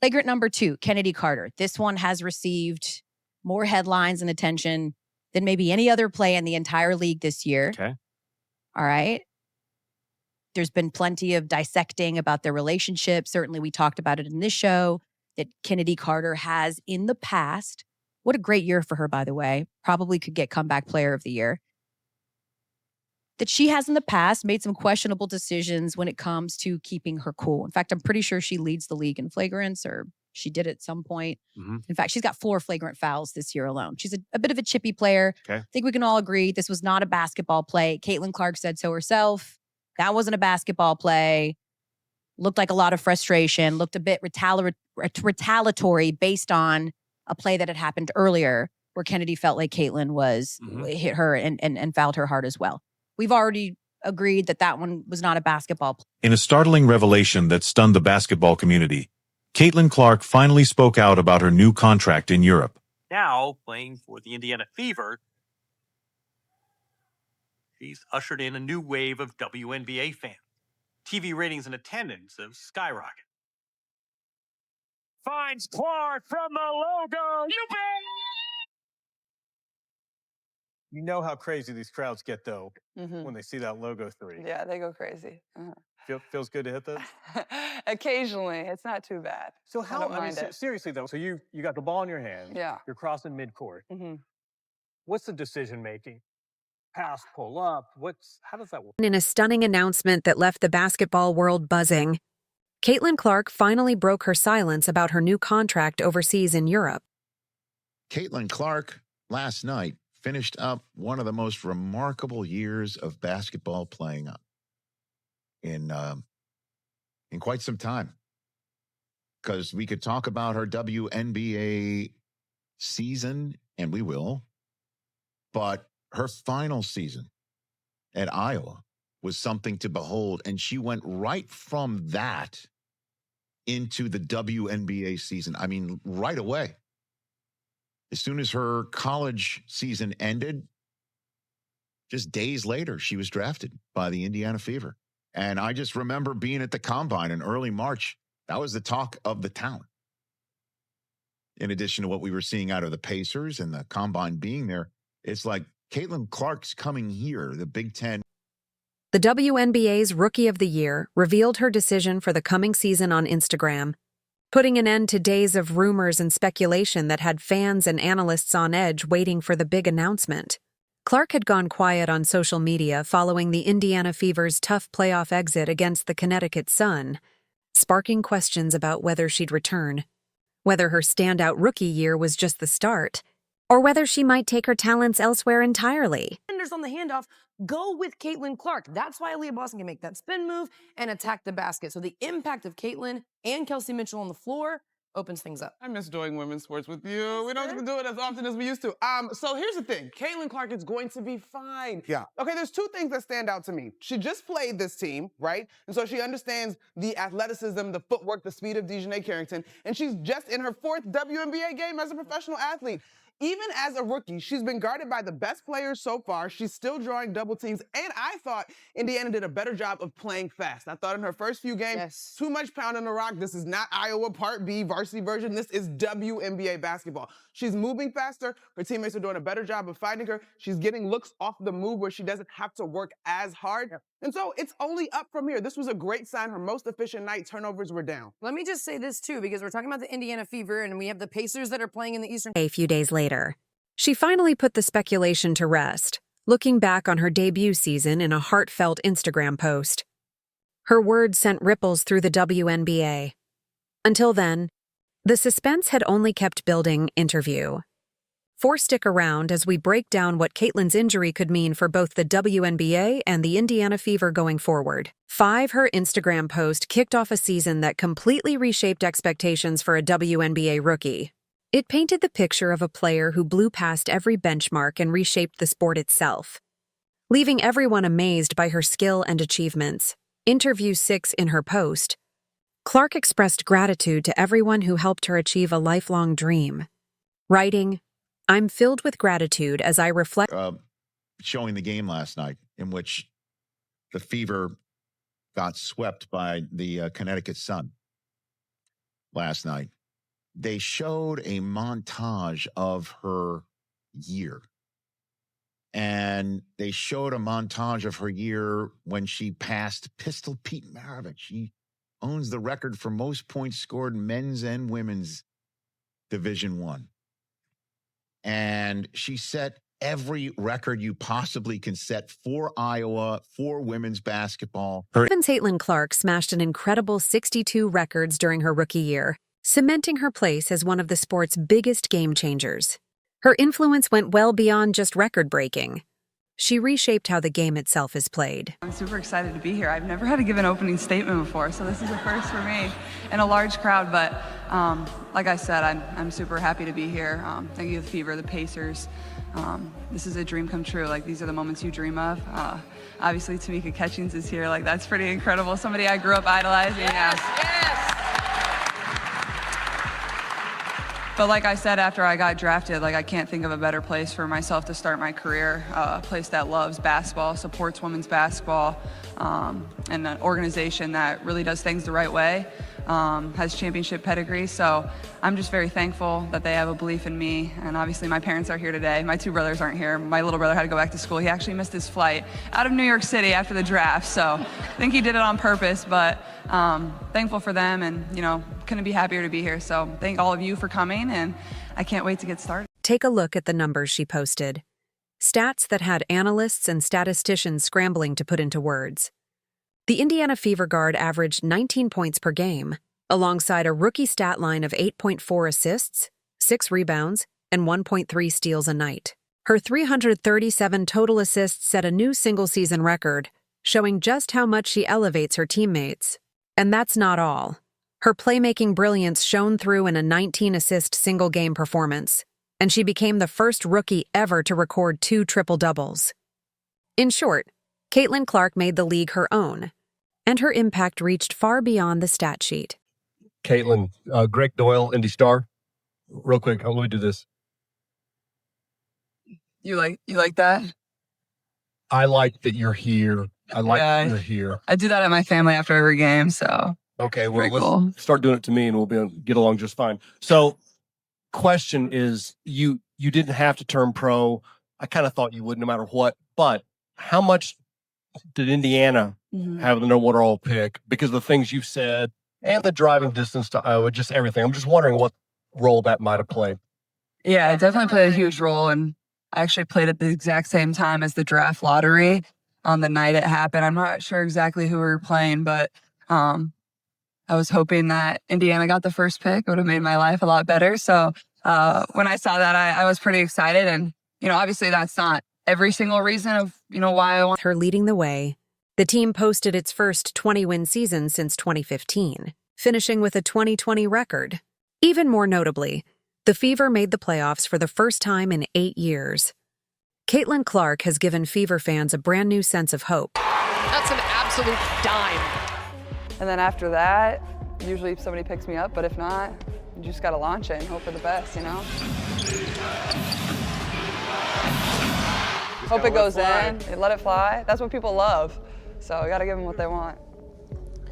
Flagrant number 2, Kennedy Carter. This one has received more headlines and attention than maybe any other play in the entire league this year. Okay. All right. There's been plenty of dissecting about their relationship. Certainly, we talked about it in this show that Kennedy Carter has in the past. What a great year for her, by the way. Probably could get comeback player of the year. That she has in the past made some questionable decisions when it comes to keeping her cool. In fact, I'm pretty sure she leads the league in flagrants, or she did at some point. Mm-hmm. In fact, she's got 4 flagrant fouls this year alone. She's a bit of a chippy player. Okay. I think we can all agree this was not a basketball play. Caitlin Clark said so herself. That wasn't a basketball play. Looked like a lot of frustration. Looked a bit retaliatory based on a play that had happened earlier where Kennedy felt like Caitlin was hit her and fouled her hard as well. We've already agreed that one was not a basketball play. In a startling revelation that stunned the basketball community, Caitlin Clark finally spoke out about her new contract in Europe. Now playing for the Indiana Fever, she's ushered in a new wave of WNBA fans. TV ratings and attendance have skyrocketed. Finds Clark from the logo. You bet! You know how crazy these crowds get, though, when they see that logo 3. Yeah, they go crazy. Feels good to hit those? Occasionally. It's not too bad. So seriously, though, so you got the ball in your hand. Yeah. You're crossing midcourt. What's the decision-making? Pass, pull up. How does that work? In a stunning announcement that left the basketball world buzzing, Caitlin Clark finally broke her silence about her new contract overseas in Europe. Caitlin Clark, last night, finished up one of the most remarkable years of basketball playing up in quite some time. Because we could talk about her WNBA season, and we will, but her final season at Iowa was something to behold, and she went right from that into the WNBA season. I mean, right away. As soon as her college season ended, just days later, she was drafted by the Indiana Fever. And I just remember being at the Combine in early March. That was the talk of the town. In addition to what we were seeing out of the Pacers and the Combine being there, it's like Caitlin Clark's coming here, the Big Ten. The WNBA's Rookie of the Year revealed her decision for the coming season on Instagram, putting an end to days of rumors and speculation that had fans and analysts on edge waiting for the big announcement. Clark had gone quiet on social media following the Indiana Fever's tough playoff exit against the Connecticut Sun, sparking questions about whether she'd return, whether her standout rookie year was just the start, or whether she might take her talents elsewhere entirely. On the handoff, go with Caitlin Clark. That's why Aaliyah Boston can make that spin move and attack the basket. So the impact of Caitlin and Kelsey Mitchell on the floor opens things up. I miss doing women's sports with you. We don't get to do it as often as we used to. So here's the thing. Caitlin Clark is going to be fine. Yeah. Okay, there's 2 things that stand out to me. She just played this team, right? And so she understands the athleticism, the footwork, the speed of DiJonai Carrington. And she's just in her 4th WNBA game as a professional athlete. Even as a rookie, she's been guarded by the best players so far. She's still drawing double teams. And I thought Indiana did a better job of playing fast. I thought in her first few games, too much pounding the rock. This is not Iowa Part B varsity version. This is WNBA basketball. She's moving faster. Her teammates are doing a better job of finding her. She's getting looks off the move where she doesn't have to work as hard. And so it's only up from here. This was a great sign. Her most efficient night, turnovers were down. Let me just say this, too, because we're talking about the Indiana Fever, and we have the Pacers that are playing in the Eastern. A few days later, she finally put the speculation to rest, looking back on her debut season in a heartfelt Instagram post. Her words sent ripples through the WNBA. Until then, the suspense had only kept building. Interview. Stick around as we break down what Caitlin's injury could mean for both the WNBA and the Indiana Fever going forward. 5. Her Instagram post kicked off a season that completely reshaped expectations for a WNBA rookie. It painted the picture of a player who blew past every benchmark and reshaped the sport itself, leaving everyone amazed by her skill and achievements. Interview 6. In her post, Clark expressed gratitude to everyone who helped her achieve a lifelong dream, writing, "I'm filled with gratitude as I reflect." Showing the game last night in which the Fever got swept by the Connecticut Sun. last night. They showed a montage of her year. And they showed a montage of her year when she passed Pistol Pete Maravich. She owns the record for most points scored in men's and women's Division I. And she set every record you possibly can set for Iowa, for women's basketball. Even Caitlin Clark smashed an incredible 62 records during her rookie year, cementing her place as one of the sport's biggest game changers. Her influence went well beyond just record-breaking. She reshaped how the game itself is played. I'm super excited to be here. I've never had to give an opening statement before, so this is a first for me and a large crowd. But like I said, I'm super happy to be here. Thank you, the Fever, the Pacers. This is a dream come true. Like, these are the moments you dream of. Obviously, Tamika Catchings is here. Like, that's pretty incredible. Somebody I grew up idolizing. Yes. But like I said, after I got drafted, like, I can't think of a better place for myself to start my career. A place that loves basketball, supports women's basketball, and an organization that really does things the right way, has championship pedigree. So I'm just very thankful that they have a belief in me. And obviously my parents are here today. My two brothers aren't here. My little brother had to go back to school. He actually missed his flight out of New York City after the draft. So I think he did it on purpose, but thankful for them, and, you know, couldn't be happier to be here. So thank all of you for coming, and I can't wait to get started. Take a look at the numbers she posted. Stats that had analysts and statisticians scrambling to put into words. The Indiana Fever guard averaged 19 points per game, alongside a rookie stat line of 8.4 assists, 6 rebounds, and 1.3 steals a night. Her 337 total assists set a new single-season record, showing just how much she elevates her teammates. And that's not all. Her playmaking brilliance shone through in a 19-assist single-game performance, and she became the first rookie ever to record 2 triple-doubles. In short, Caitlin Clark made the league her own, and her impact reached far beyond the stat sheet. Caitlin, Greg Doyle, Indy Star. Real quick, let me do this. You like that? I like that you're here. I like that you're here. I do that at my family after every game, so. Okay, well, Very cool. Start doing it to me and we'll get along just fine. So, question is, you didn't have to turn pro. I kind of thought you would no matter what, but how much did Indiana have the no water all pick? Because of the things you said and the driving distance to Iowa, just everything. I'm just wondering what role that might have played. Yeah, it definitely played a huge role, and I actually played at the exact same time as the draft lottery on the night it happened. I'm not sure exactly who we were playing, but I was hoping that Indiana got the first pick. It would have made my life a lot better. So when I saw that, I was pretty excited. And, you know, obviously that's not every single reason of, you know, why I want. Her leading the way, the team posted its first 20-win season since 2015, finishing with a 20-20 record. Even more notably, the Fever made the playoffs for the first time in 8 years. Caitlin Clark has given Fever fans a brand new sense of hope. That's an absolute dime. And then after that, usually somebody picks me up, but if not, you just got to launch it and hope for the best, you know? Hope it goes in, let it fly. That's what people love. So I got to give them what they want.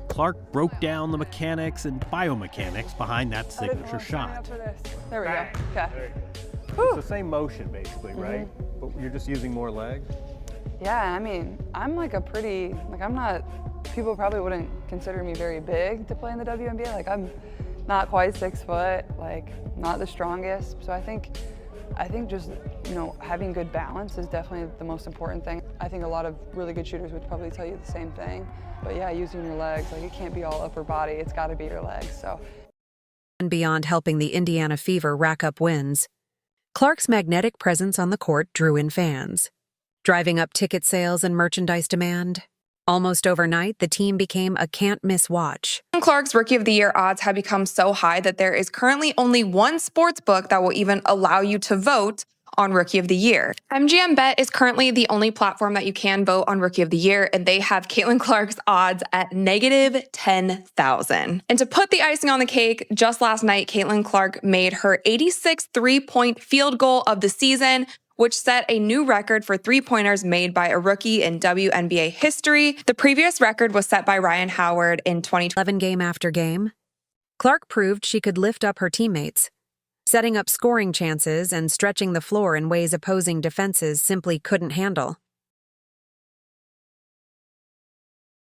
Clark broke down the mechanics and biomechanics behind that signature shot. There we go. Okay. It's the same motion, basically, right? But you're just using more legs? Yeah, I mean, I'm like I'm not, people probably wouldn't consider me very big to play in the WNBA. Like, I'm not quite 6 foot, like, not the strongest. So I think just, you know, having good balance is definitely the most important thing. I think a lot of really good shooters would probably tell you the same thing. But yeah, using your legs, like, it can't be all upper body, it's gotta be your legs, so. And beyond helping the Indiana Fever rack up wins, Clark's magnetic presence on the court drew in fans, driving up ticket sales and merchandise demand. Almost overnight, the team became a can't-miss watch. Clark's Rookie of the Year odds have become so high that there is currently only one sports book that will even allow you to vote on Rookie of the Year. MGM Bet is currently the only platform that you can vote on Rookie of the Year, and they have Caitlin Clark's odds at negative 10,000. And to put the icing on the cake, just last night, Caitlin Clark made her 86th three-point field goal of the season, which set a new record for three-pointers made by a rookie in WNBA history. The previous record was set by Ryan Howard in 2012. Game after game, Clark proved she could lift up her teammates, setting up scoring chances and stretching the floor in ways opposing defenses simply couldn't handle.